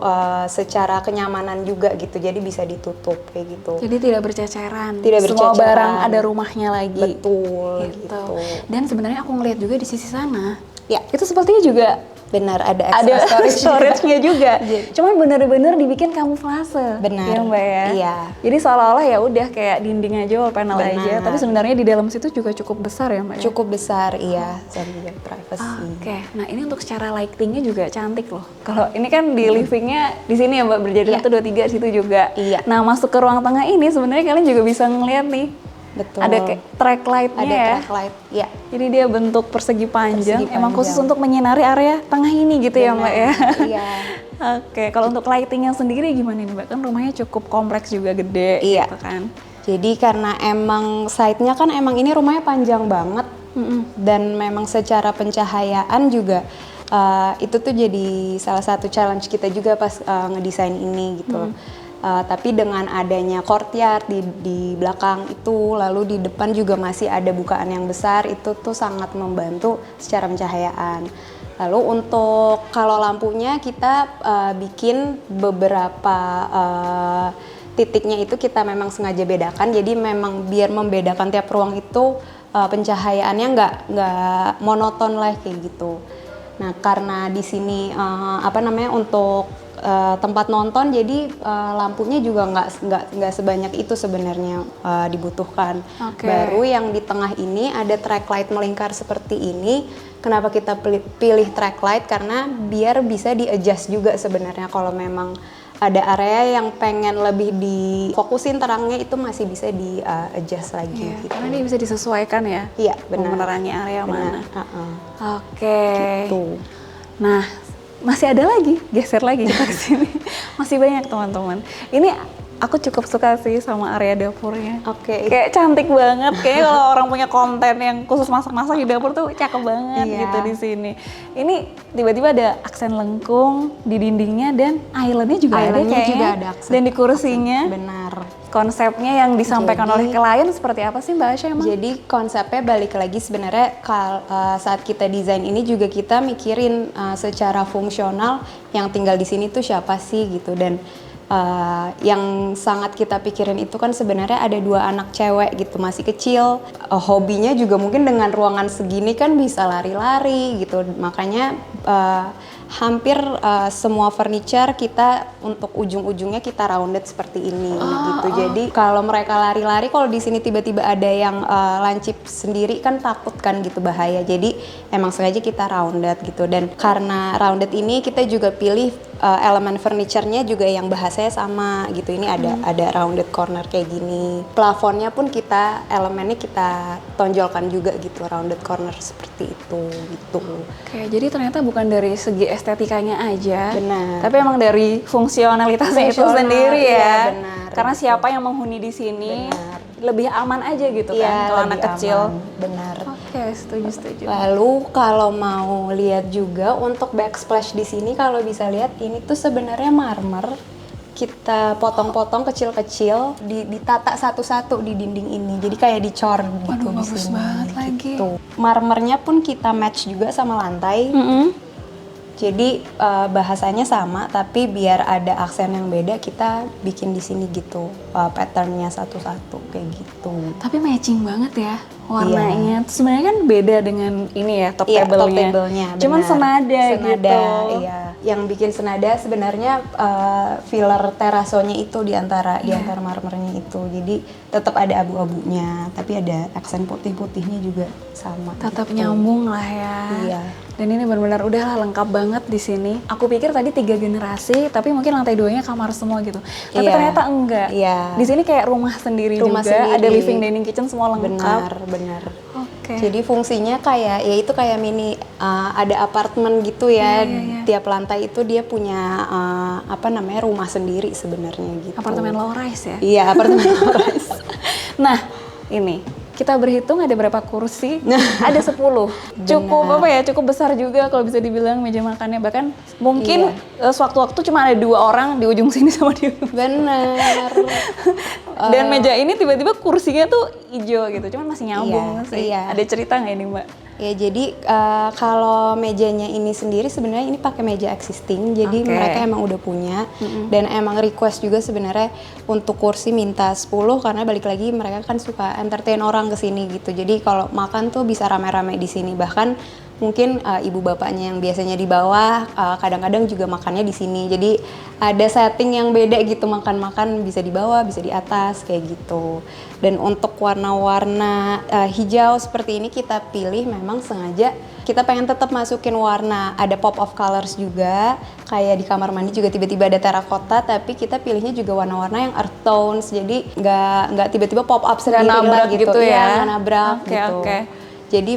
secara kenyamanan juga gitu. Jadi bisa ditutup kayak gitu. Jadi tidak berceceran. Tidak Semua berceceran. barang ada rumahnya lagi. Betul Gitu. gitu. Dan sebenarnya aku ngeliat juga di sisi sana. Ya. Itu sepertinya juga Benar, ada extra ada storage. storage-nya juga. Cuman bener-bener dibikin kamuflase. Benar. Ya Mbak ya. Iya. Jadi seolah-olah ya udah kayak dinding aja, wall panel Benar. aja. Tapi sebenarnya di dalam situ juga cukup besar ya Mbak ya. Cukup besar, iya, sambil privacy. Oke, nah ini untuk secara lightingnya juga cantik loh. Kalau ini kan di livingnya di sini ya Mbak berjadi Iya. 1, 2, 3 situ juga. Iya. Nah masuk ke ruang tengah ini sebenarnya kalian juga bisa ngeliat nih. Betul. Ada kayak track lightnya Ada ya. track light, ya. Jadi dia bentuk persegi panjang, Persegi emang khusus panjang. untuk menyinari area tengah ini gitu ya Mbak ya. Iya. Oke, kalau untuk lightingnya sendiri gimana nih Mbak? Kan rumahnya cukup kompleks juga gede Iya. gitu kan. Jadi karena emang site-nya kan emang ini rumahnya panjang banget dan memang secara pencahayaan juga itu tuh jadi salah satu challenge kita juga pas ngedesain ini gitu. Tapi dengan adanya courtyard di belakang itu, lalu di depan juga masih ada bukaan yang besar, itu tuh sangat membantu secara pencahayaan. Lalu untuk kalau lampunya kita bikin beberapa titiknya itu kita memang sengaja bedakan, jadi memang biar membedakan tiap ruang itu pencahayaannya nggak monoton lah kayak gitu. Nah karena di sini untuk tempat nonton, jadi lampunya juga nggak sebanyak itu sebenarnya dibutuhkan. Oke. Baru yang di tengah ini ada track light melingkar seperti ini. Kenapa kita pilih track light? Karena biar bisa di-adjust juga sebenarnya kalau memang ada area yang pengen lebih difokusin terangnya, itu masih bisa di-adjust lagi Iya, gitu. karena dia bisa disesuaikan ya. Iya, benar. Mau menerangi area mana. Benar. Oke. Gitu. Nah, masih ada lagi, geser lagi kita ke sini. Masih banyak teman-teman. Ini Aku cukup suka sih sama area dapurnya. Oke. Kayak cantik banget. Kayak kalau orang punya konten yang khusus masak-masak di dapur tuh cakep banget Iya. gitu di sini. Ini tiba-tiba ada aksen lengkung di dindingnya dan islandnya juga ada Islandnya kayaknya. juga ada aksen. Dan di kursinya. Benar. Konsepnya yang disampaikan Jadi- oleh klien seperti apa sih Mbak Asya emang? Jadi konsepnya balik lagi sebenarnya saat kita desain ini juga kita mikirin secara fungsional yang tinggal di sini tuh siapa sih gitu, dan yang sangat kita pikirin itu kan sebenarnya ada 2 anak cewek gitu, masih kecil, hobinya juga mungkin dengan ruangan segini kan bisa lari-lari gitu, makanya hampir semua furniture kita untuk ujung-ujungnya kita rounded seperti ini gitu. Jadi kalau mereka lari-lari, kalau di sini tiba-tiba ada yang lancip sendiri kan takut kan gitu, bahaya. Jadi emang sengaja kita rounded gitu, dan karena rounded ini kita juga pilih elemen furniture-nya juga yang bahasanya sama gitu. Ini ada rounded corner kayak gini. Plafonnya pun elemennya kita tonjolkan juga gitu, rounded corner seperti itu gitu. Oke, jadi ternyata bukan dari segi estetikanya aja, Benar. tapi emang dari fungsionalitasnya itu Fungsional, sendiri iya, ya. benar, Karena gitu. siapa yang menghuni di sini Benar. lebih aman aja gitu Iya, kan kalau anak lebih kecil. aman. Benar. Oke, setuju. Lalu kalau mau lihat juga untuk backsplash di sini, kalau bisa lihat ini tuh sebenarnya marmer. Kita potong-potong kecil-kecil, ditata satu-satu di dinding ini. Jadi kayak dicor gitu. Waduh, di bagus sini, banget lagi. gitu. Marmernya pun kita match juga sama lantai. Jadi bahasanya sama, tapi biar ada aksen yang beda kita bikin di sini gitu, patternnya satu-satu kayak gitu. Tapi matching banget ya warnanya. Terus sebenarnya kan beda dengan ini ya top Iya, table-nya. top table-nya, Cuman benar. senada gitu. Iya. Yang bikin senada sebenarnya filler terasonya itu di antara marmernya itu. Jadi tetap ada abu-abunya, tapi ada aksen putih-putihnya juga sama. Tetap gitu. nyambung lah ya. Iya. Dan ini benar-benar udahlah lengkap banget di sini. Aku pikir tadi 3 generasi, tapi mungkin lantai 2-nya kamar semua gitu. Tapi Iya. ternyata enggak. Iya. Di sini kayak rumah sendiri Rumah juga, sendiri. ada living, dining, kitchen semua lengkap. Benar. Oke. Jadi fungsinya kayak ya itu kayak mini ada apartemen gitu ya. Iya. Tiap lantai itu dia punya rumah sendiri sebenarnya gitu. Apartemen low rise ya. Iya, apartemen low rise. Nah, ini kita berhitung ada berapa kursi? Ada 10. Cukup cukup besar juga kalau bisa dibilang meja makannya. Bahkan mungkin sewaktu-waktu cuma ada 2 orang di ujung sini sama di ujung. Bener. Dan meja ini tiba-tiba kursinya tuh hijau gitu. Cuman masih nyambung Iya, sih. iya. Ada cerita nggak ini, Mbak? Ya jadi kalau mejanya ini sendiri sebenarnya ini pakai meja existing, jadi Oke. mereka emang udah punya dan emang request juga sebenarnya untuk kursi minta 10 karena balik lagi mereka kan suka entertain orang ke sini gitu. Jadi kalau makan tuh bisa rame-rame di sini, bahkan mungkin ibu bapaknya yang biasanya di bawah kadang-kadang juga makannya di sini. Jadi ada setting yang beda gitu, makan-makan bisa di bawah, bisa di atas kayak gitu. Dan untuk warna-warna hijau seperti ini kita pilih memang sengaja kita pengen tetap masukin warna, ada pop of colors juga, kayak di kamar mandi juga tiba-tiba ada terakota, tapi kita pilihnya juga warna-warna yang earth tones, jadi nggak tiba-tiba pop up sendiri lah nabrak gitu, gitu ya? nggak nabrak Oke, gitu. oke. Jadi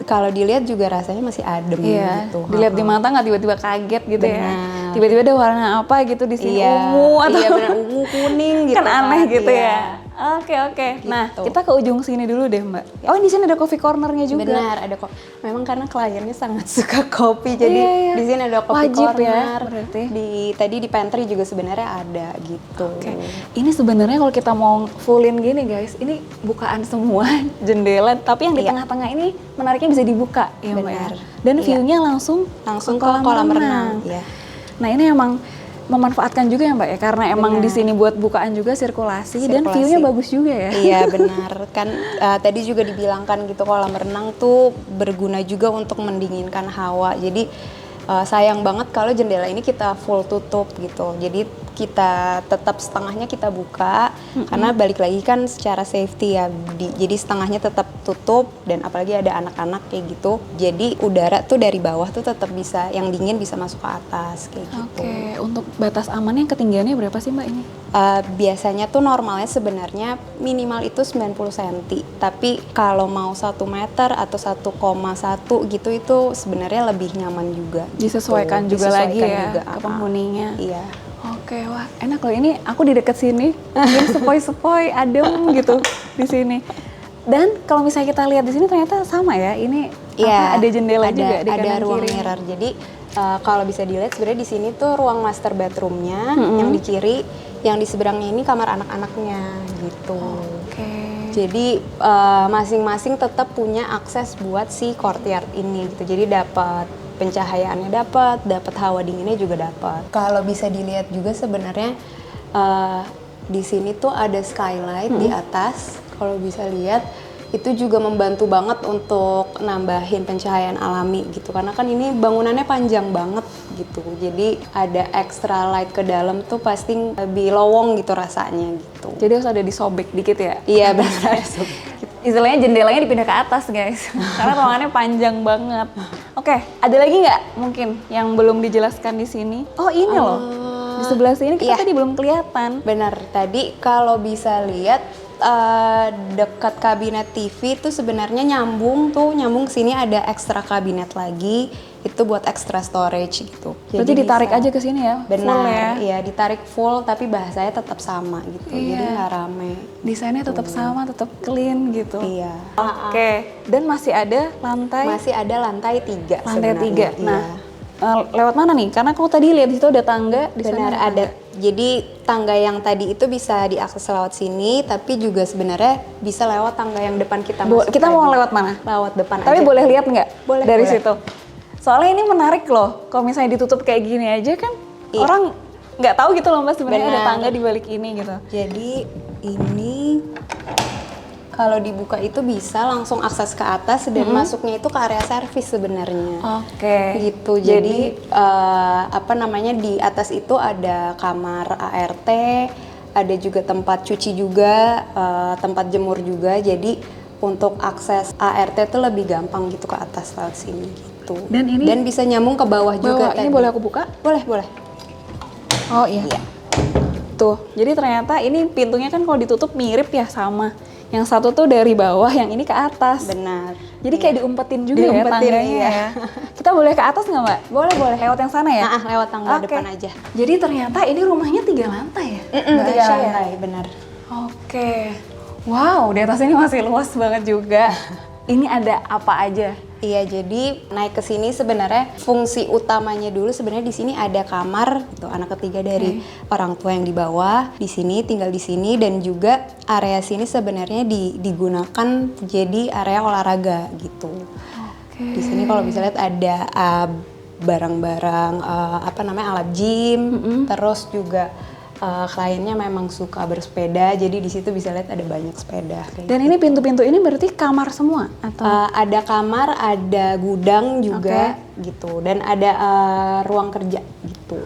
kalau dilihat juga rasanya masih adem Iya, gitu. dilihat di mata nggak tiba-tiba kaget gitu ya. Benar. Tiba-tiba ada warna apa gitu di sini, Iya, ungu atau iya benar, ungu kuning gitu kan aneh gitu iya. ya. Oke. Nah, Gitu. kita ke ujung sini dulu deh, Mbak. Oh, di sini ada coffee cornernya juga. Benar, ada kok. Memang karena kliennya sangat suka kopi, jadi Iya. di sini ada coffee Wajib ya, corner. berarti. Tadi di pantry juga sebenarnya ada gitu. Oke. Ini sebenarnya kalau kita mau fullin gini guys, ini bukaan semua jendela, tapi yang di Iya. tengah-tengah ini menariknya bisa dibuka ya, Mbak ya. Benar. Dan Iya. view-nya langsung Langsung ke kolam renang. Iya. Nah, ini emang memanfaatkan juga ya, Mbak ya, karena emang di sini buat bukaan juga sirkulasi. Dan view-nya bagus juga ya. Iya benar, kan tadi juga dibilangkan gitu kolam renang tuh berguna juga untuk mendinginkan hawa. Jadi sayang banget kalau jendela ini kita full tutup gitu. Jadi kita tetap setengahnya kita buka karena balik lagi kan secara safety ya. Jadi setengahnya tetap tutup dan apalagi ada anak-anak kayak gitu. Jadi udara tuh dari bawah tuh tetap bisa, yang dingin bisa masuk ke atas kayak gitu. Oke, untuk batas amannya ketinggiannya berapa sih, Mbak ini? Biasanya tuh normalnya sebenarnya minimal itu 90 cm. Tapi kalau mau 1 meter atau 1,1 gitu itu sebenarnya lebih nyaman juga. Disesuaikan gitu. juga lagi Disesuaikan ya juga, ke penghuninya. Iya. Oke, wah enak loh. Ini aku di deket sini, mungkin sepoi-sepoi, adem gitu di sini. Dan kalau misalnya kita lihat di sini ternyata sama ya. Ini ada jendela juga di kanan ada ruang kiri. mirror. Jadi kalau bisa dilihat sebenarnya di sini tuh ruang master bedroomnya yang di kiri, yang di seberangnya ini kamar anak-anaknya gitu. Oke. Jadi masing-masing tetap punya akses buat si courtyard ini gitu. Jadi dapat pencahayaannya, dapat hawa dinginnya juga dapat. Kalau bisa dilihat juga sebenarnya di sini tuh ada skylight di atas. Kalau bisa lihat itu juga membantu banget untuk nambahin pencahayaan alami gitu. Karena kan ini bangunannya panjang banget gitu. Jadi ada extra light ke dalam tuh pasti lebih lowong gitu rasanya gitu. Jadi harus ada disobek dikit ya? Iya benar. Istilahnya jendelanya dipindah ke atas guys, karena ruangannya panjang banget. Oke, ada lagi nggak mungkin yang belum dijelaskan di sini? Oh ini loh, di sebelah sini kita tadi belum kelihatan. Benar, tadi kalau bisa lihat dekat kabinet TV itu sebenarnya nyambung ke sini ada ekstra kabinet lagi, itu buat extra storage gitu. Berarti ditarik aja ke sini ya? Benar, full ya? Iya ditarik full tapi bahasanya tetap sama gitu, jadi nggak rame. Desainnya tetap sama, tetap clean gitu. Iya. Oke, dan masih ada lantai? Masih ada lantai 3 Lantai 3. sebenarnya. Nah, lewat mana nih? Karena aku tadi lihat di situ ada tangga. Di Benar, sana ada. Jadi tangga yang tadi itu bisa diakses lewat sini, tapi juga sebenarnya bisa lewat tangga yang depan kita masuk. Kita mau tadi. lewat mana? Lewat depan Tapi aja. boleh lihat nggak? Boleh, dari boleh. situ. Soalnya ini menarik loh. Kalau misalnya ditutup kayak gini aja kan orang nggak tahu gitu loh Mbak sebenarnya ada Benar. tangga di balik ini gitu. Jadi ini kalau dibuka itu bisa langsung akses ke atas dan masuknya itu ke area servis sebenarnya. Oke. Gitu. Jadi di atas itu ada kamar ART, ada juga tempat cuci juga, tempat jemur juga. Jadi untuk akses ART itu lebih gampang gitu ke atas lewat sini gitu. Dan bisa nyambung ke bawah juga. Ini tadi. boleh aku buka? Boleh, boleh. Oh iya. Tuh. Jadi ternyata ini pintunya kan kalau ditutup mirip ya sama. Yang satu tuh dari bawah, yang ini ke atas. Benar. Jadi kayak diumpetin juga ya Diumpetin, tangganya iya. ya. Kita boleh ke atas nggak Mbak? Boleh, boleh. Lewat yang sana ya? Lewat tangga Oke. depan aja. Jadi ternyata ini rumahnya 3 lantai ya? Mbak 3 Aisyah ya? lantai, benar. Oke. Wow, di atas ini masih luas banget juga. Ini ada apa aja? Iya, jadi naik ke sini sebenarnya fungsi utamanya dulu sebenarnya di sini ada kamar gitu, anak ketiga dari orang tua yang di bawah, di sini tinggal di sini dan juga area sini sebenarnya digunakan jadi area olahraga gitu. Di sini kalau bisa lihat ada barang-barang alat gym, terus juga kliennya memang suka bersepeda, jadi di situ bisa lihat ada banyak sepeda. Dan ini pintu-pintu ini berarti kamar semua atau? Ada kamar, ada gudang juga gitu, dan ada ruang kerja gitu.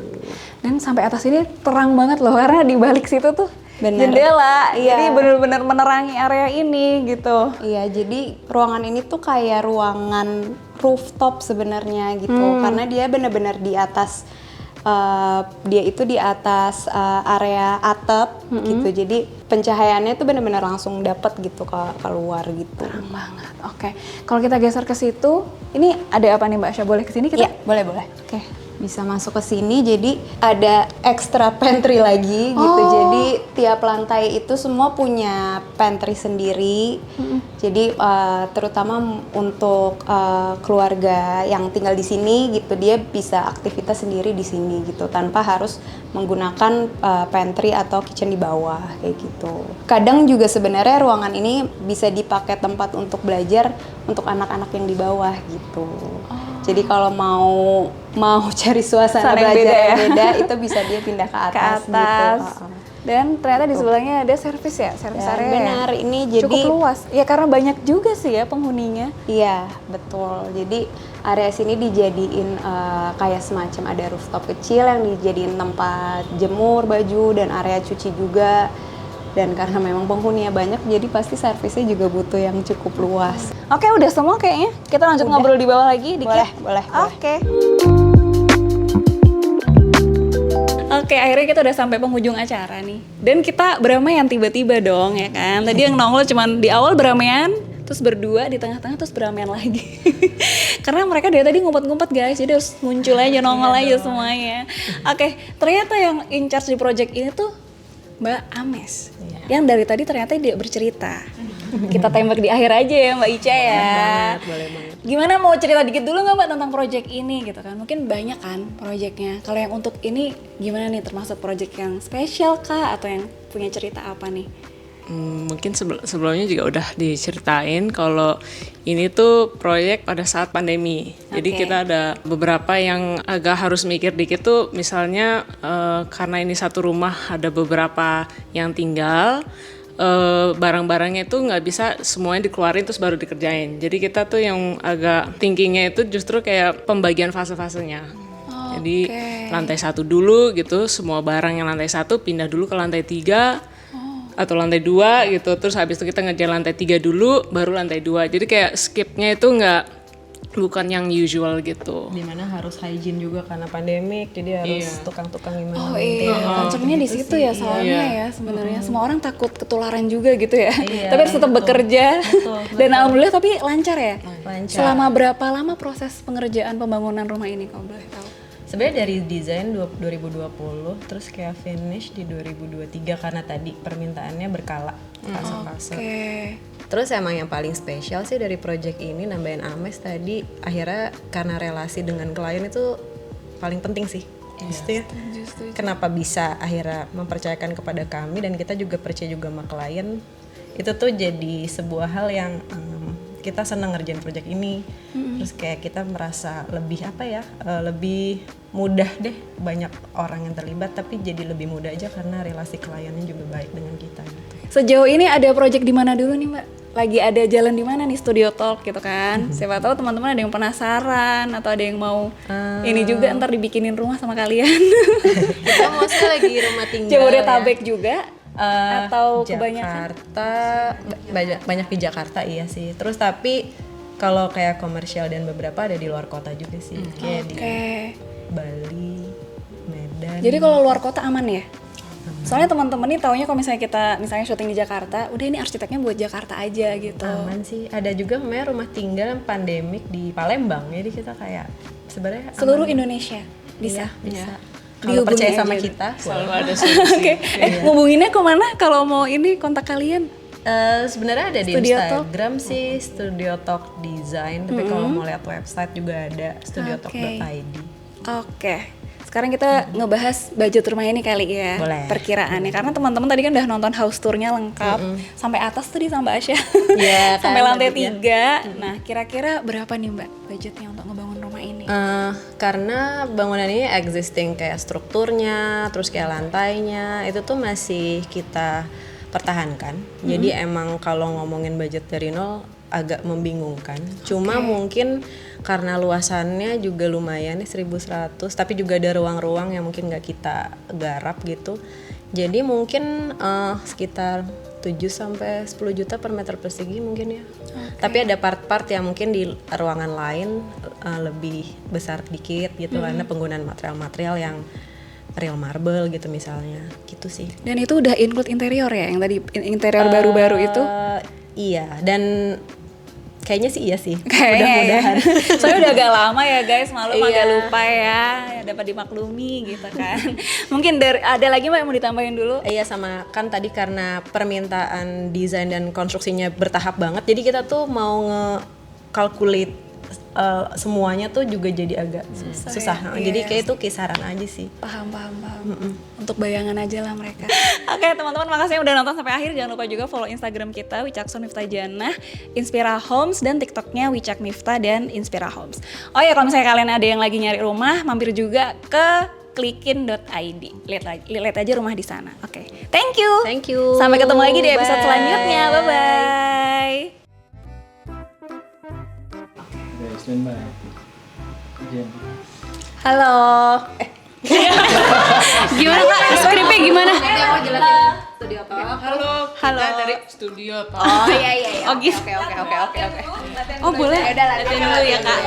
Dan sampai atas ini terang banget loh, karena di balik situ tuh Bener. jendela, Iya. jadi benar-benar menerangi area ini gitu. Iya, jadi ruangan ini tuh kayak ruangan rooftop sebenarnya gitu, karena dia benar-benar di atas. Dia itu di atas area atap gitu, jadi pencahayaannya tuh benar-benar langsung dapat gitu ke luar gitu. Terang banget. Oke. Kalau kita geser ke situ, ini ada apa nih Mbak Aisyah? Boleh ke sini kita? Iya, boleh. Oke. Bisa masuk ke sini, jadi ada extra pantry lagi gitu. Jadi tiap lantai itu semua punya pantry sendiri. Jadi terutama untuk keluarga yang tinggal di sini gitu, dia bisa aktivitas sendiri di sini gitu tanpa harus menggunakan pantry atau kitchen di bawah kayak gitu. Kadang juga sebenarnya ruangan ini bisa dipakai tempat untuk belajar untuk anak-anak yang di bawah gitu. Jadi kalau mau cari suasana yang belajar beda ya? yang beda itu bisa dia pindah ke atas, gitu. Dan ternyata di sebelahnya ada servis ya, servis Dan area. benar, ya? ini jadi cukup luas. Ya karena banyak juga sih ya penghuninya. Iya, betul. Jadi area sini dijadiin kayak semacam ada rooftop kecil yang dijadiin tempat jemur baju dan area cuci juga. Dan karena memang penghuninya banyak, jadi pasti servisnya juga butuh yang cukup luas. Oke, udah semua kayaknya. Kita lanjut ngobrol di bawah lagi dikit. Boleh. Oke. Oke, akhirnya kita udah sampai penghujung acara nih. Dan kita beramaian tiba-tiba dong ya kan. Tadi yang nongol cuman di awal beramaian, terus berdua di tengah-tengah, terus beramean lagi. Karena mereka dari tadi ngumpet-ngumpet guys, jadi harus muncul aja, nongol aja semuanya. Oke, ternyata yang in charge di project ini tuh Mbak Ames, yang dari tadi ternyata dia bercerita. Kita tembak di akhir aja ya Mbak Ica ya. Boleh banget. Gimana, mau cerita dikit dulu nggak Mbak tentang project ini gitu kan? Mungkin banyak kan projectnya. Kalau yang untuk ini gimana nih, termasuk project yang spesial kah atau yang punya cerita apa nih? Mungkin sebelumnya juga udah diceritain kalau ini tuh proyek pada saat pandemi. Jadi Oke. kita ada beberapa yang agak harus mikir dikit tuh, misalnya karena ini satu rumah ada beberapa yang tinggal, barang-barangnya itu nggak bisa semuanya dikeluarin terus baru dikerjain. Jadi kita tuh yang agak thinkingnya itu justru kayak pembagian fase-fasenya. Jadi lantai 1 dulu gitu, semua barang yang lantai 1 pindah dulu ke lantai 3 atau lantai 2 gitu. Terus habis itu kita ngerjain lantai 3 dulu, baru lantai 2. Jadi kayak skipnya itu bukan yang usual gitu. Dimana harus hygiene juga karena pandemik, jadi harus tukang-tukang gimana. Oh iya, konsepnya di situ ya soalnya ya sebenarnya. Semua orang takut ketularan juga gitu ya. Tapi harus tetap bekerja. Dan alhamdulillah tapi lancar ya? Lancar. Selama berapa lama proses pengerjaan pembangunan rumah ini kalau boleh tahu? Sebenarnya dari desain 2020 terus kayak finish di 2023 karena tadi permintaannya berkala fase-fase. Terus emang yang paling spesial sih dari project ini, nambahin Ames tadi, akhirnya karena relasi dengan klien itu paling penting sih. Gitu ya. Kenapa bisa akhirnya mempercayakan kepada kami dan kita juga percaya juga sama klien. Itu tuh jadi sebuah hal yang kita senang ngerjain project ini. Terus kayak kita merasa lebih lebih mudah deh, banyak orang yang terlibat tapi jadi lebih mudah aja karena relasi kliennya juga baik dengan kita gitu. Sejauh ini ada project di mana dulu nih Mbak? Lagi ada jalan di mana nih Studio Talk gitu kan? Siapa tahu teman-teman ada yang penasaran atau ada yang mau ini juga ntar dibikinin rumah sama kalian. Kita mostly lagi rumah tinggal Jabodetabek juga atau kebanyakan? Jakarta, banyak di Jakarta iya sih. Terus tapi kalau kayak komersial dan beberapa ada di luar kota juga sih, kayak di Bali, Medan. Jadi kalau luar kota aman ya? Soalnya teman-teman nih taunya kalau misalnya kita syuting di Jakarta, udah ini arsiteknya buat Jakarta aja gitu. Aman sih. Ada juga namanya rumah tinggal pandemik di Palembang. Jadi kita kayak sebenarnya Seluruh Indonesia bisa. Bisa. Kalau percaya sama aja. kita, Selalu ada solusi. Oke. Ngubunginnya kemana kalau mau ini kontak kalian? sebenarnya ada di Studio Talk? Instagram sih, Studio Talk Design. Tapi kalau mau lihat website juga ada studiotalk.id. Oke. Sekarang kita ngebahas budget rumah ini kali ya. Boleh. Perkiraannya. Karena teman-teman tadi kan udah nonton house tournya lengkap. Sampai atas tuh sama Mbak Asya. Iya, Sampai kan, lantai budgetnya. 3. Nah, kira-kira berapa nih Mbak budgetnya untuk ngebangun rumah ini? Karena bangunan ini existing kayak strukturnya, terus kayak lantainya, itu tuh masih kita pertahankan. Jadi emang kalau ngomongin budget dari nol agak membingungkan. Cuma mungkin karena luasannya juga lumayan nih 1.100, tapi juga ada ruang-ruang yang mungkin nggak kita garap gitu. Jadi mungkin sekitar 7-10 juta per meter persegi mungkin ya. Tapi ada part-part yang mungkin di ruangan lain lebih besar dikit gitu karena penggunaan material-material yang real marble gitu misalnya, gitu sih. Dan itu udah include interior ya, yang tadi interior baru-baru itu? Iya, dan kayaknya sih iya sih. Kayaknya Mudah-mudahan. ya. Soalnya udah agak lama ya guys, maklum agak lupa ya, dapat dimaklumi gitu kan. Mungkin ada lagi Mbak yang mau ditambahin dulu? Iya, sama kan tadi karena permintaan desain dan konstruksinya bertahap banget, jadi kita tuh mau nge-calculate semuanya tuh juga jadi agak susah. Ya? Jadi Iya. kayak itu kisaran aja sih. Paham. Untuk bayangan aja lah mereka. Oke teman-teman, makasih yang udah nonton sampai akhir. Jangan lupa juga follow Instagram kita Wicakson Miftah Jannah, Inspira Homes, dan TikToknya Wicak Miftah dan Inspira Homes. Oh ya, kalau misalnya kalian ada yang lagi nyari rumah, mampir juga ke klikin.id. Lihat aja rumah di sana. Oke. Thank you. Thank you. Sampai ketemu lagi di episode Bye. selanjutnya. Bye-bye. Halo. Gimana Kak? Skripnya gimana? Halo, kita dari studio Talk. Oh iya. Oh gitu. Oke. Oh boleh. Ya udah latihan dulu ya Kak.